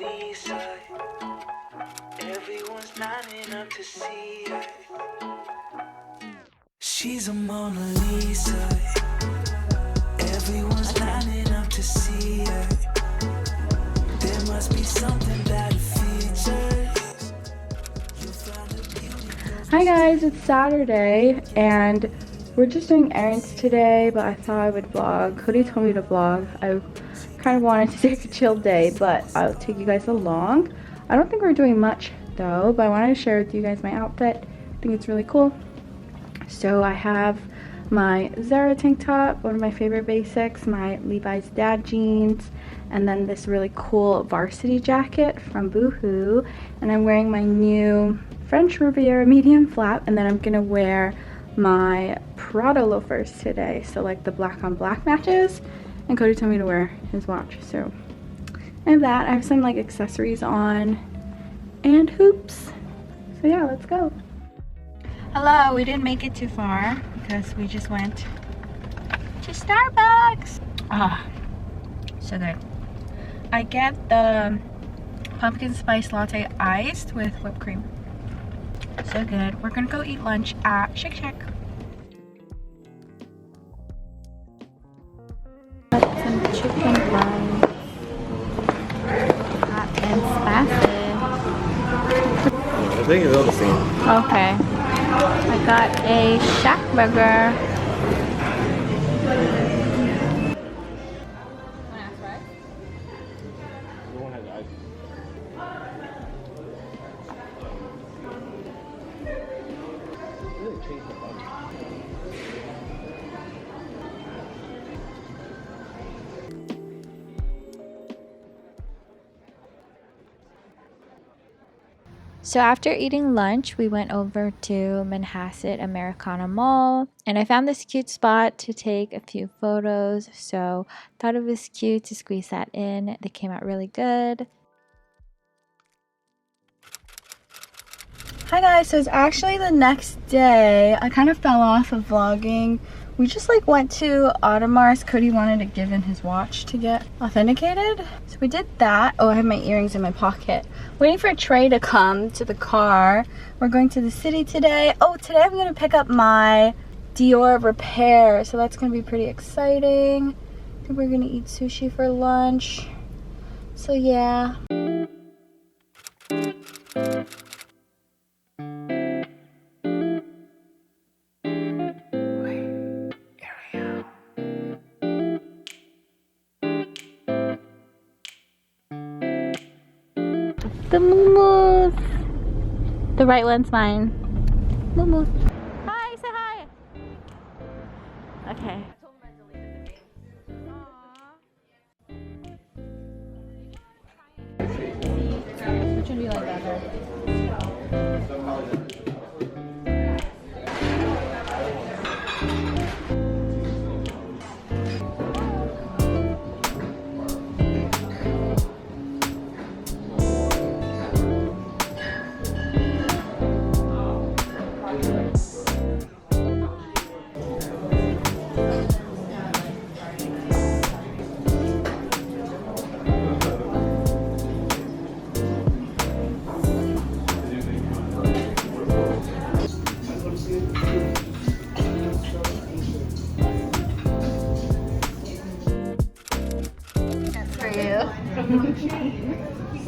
Lisa. Everyone's lining up to see her. She's a Mona Lisa. Everyone's lining up to see her. There must be something that features. Hi guys, it's Saturday and we're just doing errands today, but I thought I would vlog. Cody told me to vlog. I kind of wanted to take a chill day, but I'll take you guys along. I don't think we're doing much though, but I wanted to share with you guys my outfit. I think it's really cool. So I have my Zara tank top, one of my favorite basics, my Levi's dad jeans, and then this really cool varsity jacket from Boohoo. And I'm wearing my new French Riviera medium flat, and then I'm gonna wear my Prada loafers today, so like the black on black matches, and Cody told me to wear his watch, so I have that. I have some like accessories on and hoops, so yeah, let's go. Hello, we didn't make it too far because we just went to Starbucks. So good. I get the pumpkin spice latte iced with whipped cream. So good. We're gonna go eat lunch at Shake Shack. Got some chicken fries. Hot and spicy. I think it's all the same. Okay. I got a Shack burger. So after eating lunch, we went over to Manhasset Americana Mall, and I found this cute spot to take a few photos, so thought it was cute to squeeze that in. They came out really good. Hi guys, so it's actually the next day. I kind of fell off of vlogging. We just like went to Audemars. Cody wanted to give in his watch to get authenticated, so we did that. Oh, I have my earrings in my pocket. Waiting for Trey to come to the car. We're going to the city today. Oh, today I'm gonna pick up my Dior repair, so that's gonna be pretty exciting. I think we're gonna eat sushi for lunch, so yeah. The moo-moos. The right one's mine. Moo-moos. Hi, say hi. Okay. Which one do you like better?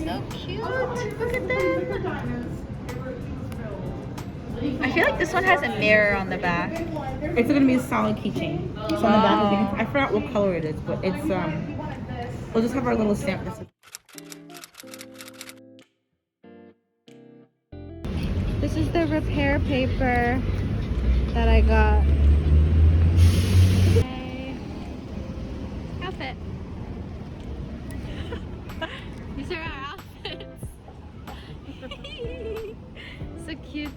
So cute. Look at them. I feel like this one has a mirror on the back. It's gonna be a solid keychain. It's on the back of it. I forgot what color it is, but it's we'll just have our little stamp. This is the repair paper that I got. Okay. Outfit. These are our outfits. So cute.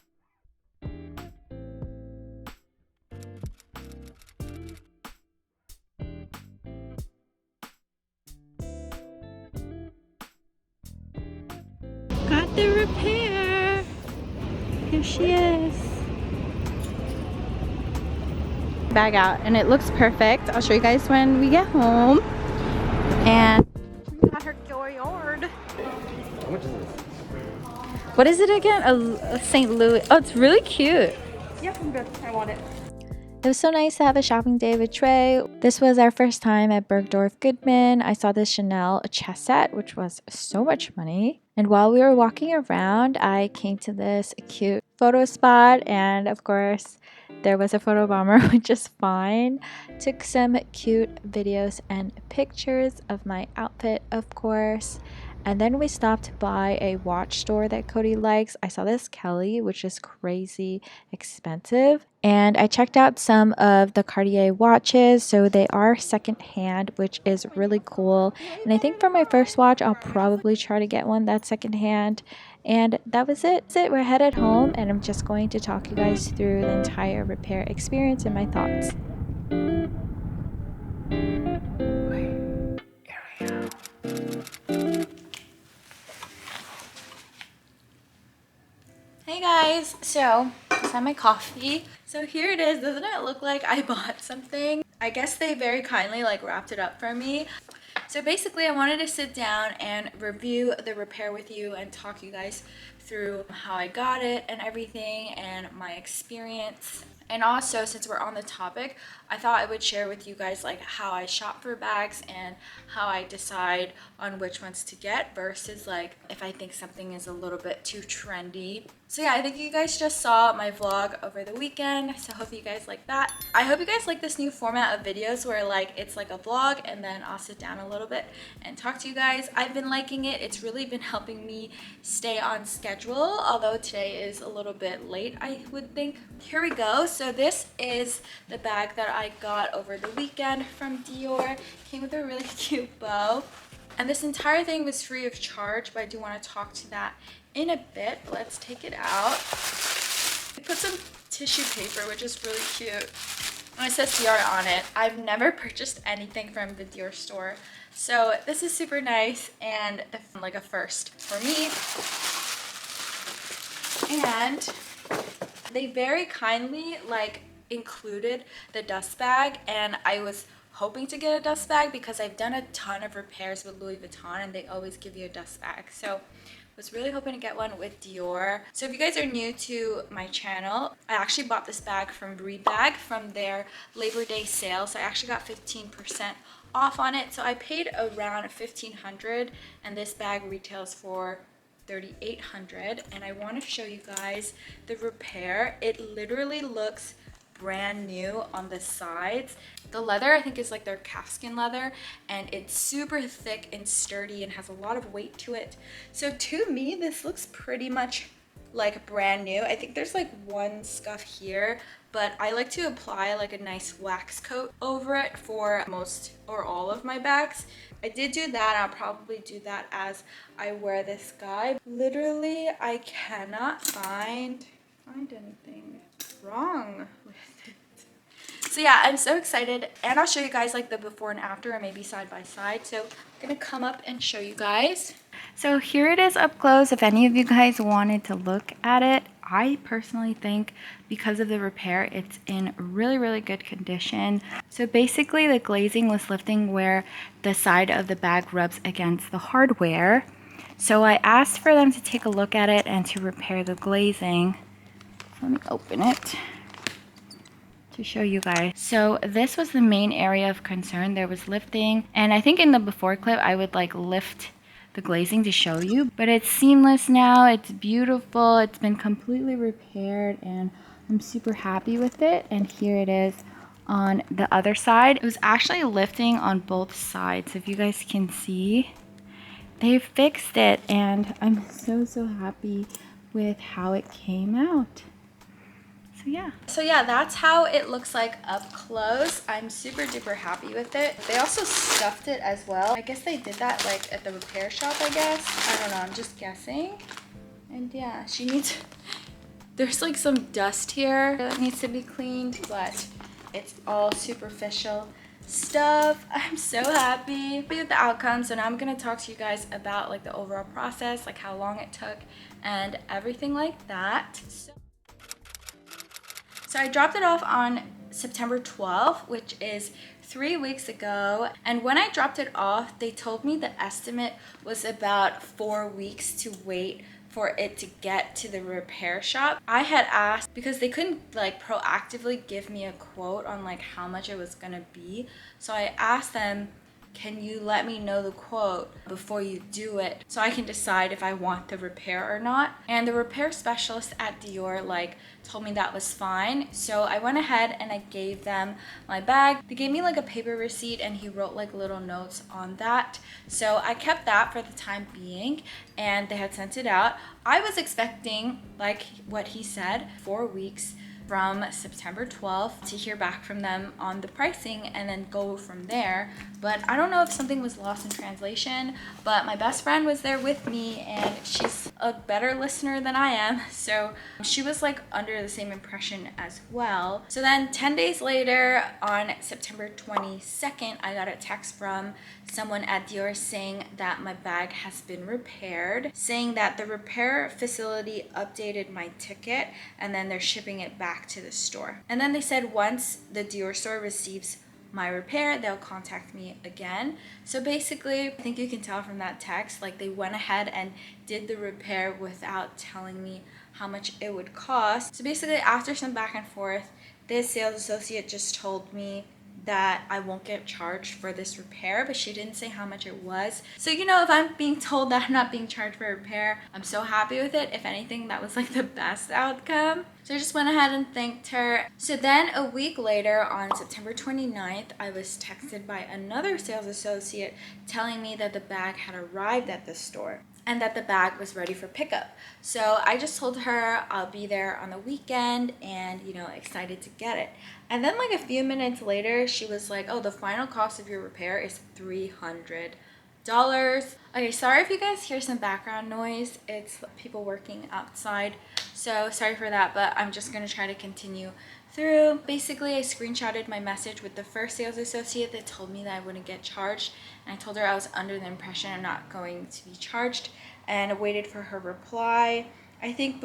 Got the repair. Here she is. Bag out, and it looks perfect. I'll show you guys when we get home. And we got her Goyard. How much is this? What is it again? A St. Louis. Oh, it's really cute. Yep, I'm good. I want it. It was so nice to have a shopping day with Trey. This was our first time at Bergdorf Goodman. I saw this Chanel chess set, which was so much money. And while we were walking around, I came to this cute photo spot. And of course, there was a photo bomber, which is fine. Took some cute videos and pictures of my outfit, of course. And then we stopped by a watch store that Cody likes. I saw this Kelly, which is crazy expensive. And I checked out some of the Cartier watches. So they are secondhand, which is really cool. And I think for my first watch, I'll probably try to get one that's secondhand. And that was it. We're headed home, and I'm just going to talk you guys through the entire repair experience and my thoughts. Hey guys, so I had my coffee. So here it is. Doesn't it look like I bought something? I guess they very kindly wrapped it up for me. So basically I wanted to sit down and review the repair with you and talk you guys through how I got it and everything and my experience. And also, since we're on the topic, I thought I would share with you guys how I shop for bags and how I decide on which ones to get versus if I think something is a little bit too trendy. So yeah, I think you guys just saw my vlog over the weekend, so I hope you guys like that. I hope you guys like this new format of videos where it's like a vlog and then I'll sit down a little bit and talk to you guys. I've been liking it. It's really been helping me stay on schedule, although today is a little bit late, I would think. Here we go. So this is the bag that I got over the weekend from Dior. Came with a really cute bow. And this entire thing was free of charge, but I do want to talk to that in a bit. Let's take it out. I put some tissue paper, which is really cute. And it says Dior on it. I've never purchased anything from the Dior store. So this is super nice and a first for me. And they very kindly included the dust bag, and I was hoping to get a dust bag because I've done a ton of repairs with Louis Vuitton and they always give you a dust bag. So was really hoping to get one with Dior. So if you guys are new to my channel, I actually bought this bag from Rebag from their Labor Day sale. So I actually got 15% off on it. So I paid around $1,500 and this bag retails for $3,800. And I want to show you guys the repair. It literally looks brand new on the sides. The leather I think is their calfskin leather, and it's super thick and sturdy and has a lot of weight to it. So to me this looks pretty much brand new. I think there's one scuff here, but I like to apply a nice wax coat over it for most or all of my bags. I did do that. I'll probably do that as I wear this guy. Literally I cannot find anything wrong with it. So yeah, I'm so excited, and I'll show you guys the before and after, or maybe side by side. So I'm gonna come up and show you guys. So here it is up close. If any of you guys wanted to look at it, I personally think because of the repair, it's in really good condition. So basically the glazing was lifting where the side of the bag rubs against the hardware. So I asked for them to take a look at it and to repair the glazing. Let me open it to show you guys. So this was the main area of concern. There was lifting, and I think in the before clip I would lift the glazing to show you, but it's seamless now. It's beautiful. It's been completely repaired and I'm super happy with it. And here it is on the other side. It was actually lifting on both sides. If you guys can see, they fixed it, and I'm so happy with how it came out. So yeah, that's how it looks like up close. I'm super duper happy with it. They also stuffed it as well. I guess they did that at the repair shop, I guess. I don't know, I'm just guessing. And yeah, she needs, there's some dust here that needs to be cleaned, but it's all superficial stuff. I'm so happy with the outcome. So now I'm gonna talk to you guys about the overall process, how long it took and everything like that. So I dropped it off on September 12th, which is 3 weeks ago, and when I dropped it off, they told me the estimate was about 4 weeks to wait for it to get to the repair shop. I had asked because they couldn't like proactively give me a quote on like how much it was gonna be, so I asked them, can you let me know the quote before you do it so I can decide if I want the repair or not? And the repair specialist at Dior like told me that was fine. So I went ahead and I gave them my bag. They gave me like a paper receipt and he wrote like little notes on that. So I kept that for the time being and they had sent it out. I was expecting, like what he said, 4 weeks from September 12th to hear back from them on the pricing and then go from there. But I don't know if something was lost in translation, but my best friend was there with me and she's a better listener than I am, so she was like under the same impression as well. So then 10 days later, on September 22nd, I got a text from someone at Dior saying that my bag has been repaired, saying that the repair facility updated my ticket and then they're shipping it back to the store. And then they said once the Dior store receives my repair, they'll contact me again. So basically, I think you can tell from that text, like they went ahead and did the repair without telling me how much it would cost. So basically, after some back and forth, this sales associate just told me that I won't get charged for this repair, but she didn't say how much it was. So, you know, if I'm being told that I'm not being charged for a repair, I'm so happy with it. If anything, that was like the best outcome. So I just went ahead and thanked her. So then a week later, on September 29th, I was texted by another sales associate telling me that the bag had arrived at the store and that the bag was ready for pickup. So I just told her I'll be there on the weekend and, you know, excited to get it. And then like a few minutes later, she was like, oh, the final cost of your repair is $300. Okay, sorry if you guys hear some background noise. It's people working outside. So sorry for that, but I'm just gonna try to continue through. Basically, I screenshotted my message with the first sales associate that told me that I wouldn't get charged. And I told her I was under the impression I'm not going to be charged, and I waited for her reply. I think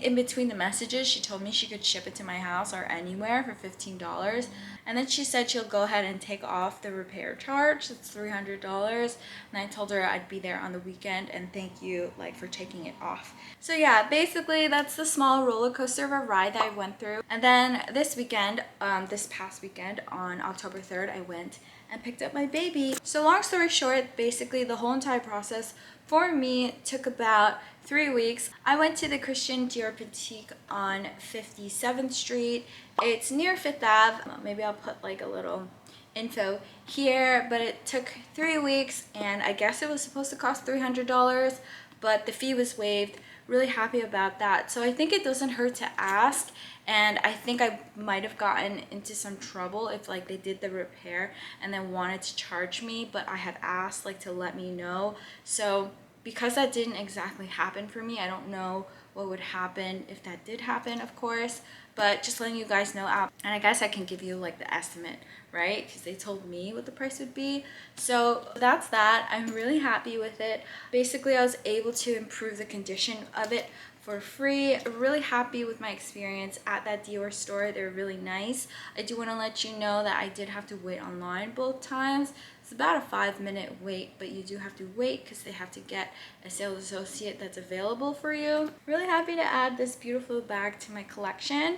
in between the messages, she told me she could ship it to my house or anywhere for $15. And then she said she'll go ahead and take off the repair charge. It's $300. And I told her I'd be there on the weekend and thank you like for taking it off. So yeah, basically that's the small roller coaster of a ride that I went through. And then this weekend, this past weekend on October 3rd, I went and picked up my baby. So long story short, basically the whole entire process for me took about 3 weeks. I went to the Christian Dior boutique on 57th Street. It's near 5th Ave. Maybe I'll put like a little info here, but it took 3 weeks and I guess it was supposed to cost $300, but the fee was waived. Really happy about that. So I think it doesn't hurt to ask, and I think I might have gotten into some trouble if like they did the repair and then wanted to charge me, but I had asked like to let me know. So because that didn't exactly happen for me, I don't know what would happen if that did happen, of course, but just letting you guys know out. And I guess I can give you like the estimate, right? Because they told me what the price would be. So that's that. I'm really happy with it. Basically, I was able to improve the condition of it for free. Really happy with my experience at that Dior store. They're really nice. I do want to let you know that I did have to wait online both times. It's about a 5-minute wait, but you do have to wait because they have to get a sales associate that's available for you. Really happy to add this beautiful bag to my collection.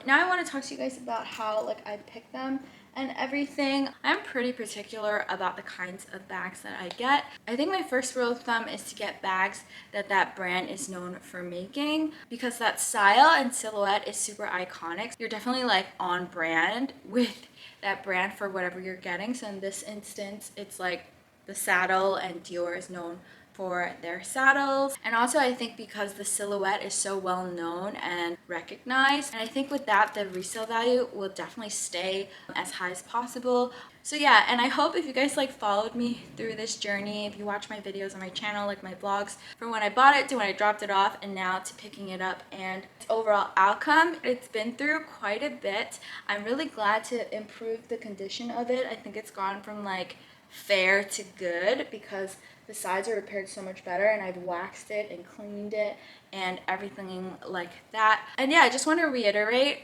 Now I want to talk to you guys about how like I pick them and everything. I'm pretty particular about the kinds of bags that I get. I think my first rule of thumb is to get bags that brand is known for making, because that style and silhouette is super iconic. You're definitely like on brand with that brand for whatever you're getting. So in this instance, it's like the saddle, and Dior is known for their saddles. And also I think because the silhouette is so well known and recognized, and I think with that the resale value will definitely stay as high as possible. So yeah, and I hope if you guys like followed me through this journey, if you watch my videos on my channel, like my vlogs, from when I bought it to when I dropped it off and now to picking it up and its overall outcome, it's been through quite a bit. I'm really glad to improve the condition of it. I think it's gone from like fair to good, because the sides are repaired so much better, and I've waxed it and cleaned it and everything like that. And yeah, I just want to reiterate,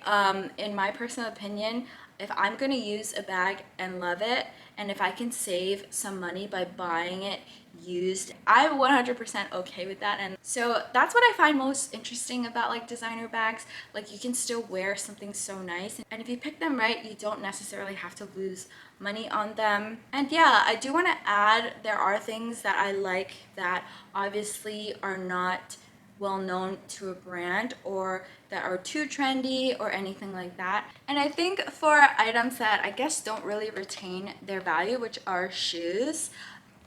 in my personal opinion, if I'm going to use a bag and love it, and if I can save some money by buying it used, I'm 100% okay with that. And so that's what I find most interesting about like designer bags. Like, you can still wear something so nice, and if you pick them right, you don't necessarily have to lose money on them. And yeah, I do want to add, there are things that I like that obviously are not well known to a brand, or that are too trendy or anything like that. And I think for items that I guess don't really retain their value, which are shoes,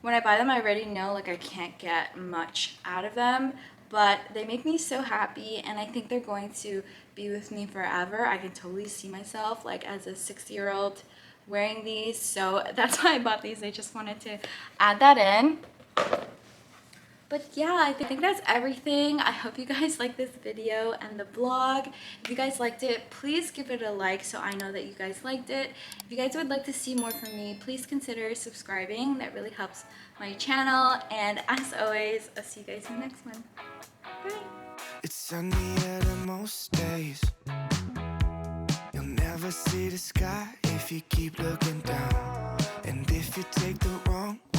when I buy them, I already know like I can't get much out of them, but they make me so happy, and I think they're going to be with me forever. I can totally see myself like as a 60-year-old wearing these, so that's why I bought these. I just wanted to add that in. But yeah, I think that's everything. I hope you guys liked this video and the vlog. If you guys liked it, please give it a like so I know that you guys liked it. If you guys would like to see more from me, please consider subscribing. That really helps my channel. And as always, I'll see you guys in the next one. Bye! It's sunny at most days. You'll never see the sky if you keep looking down. And if you take the wrong way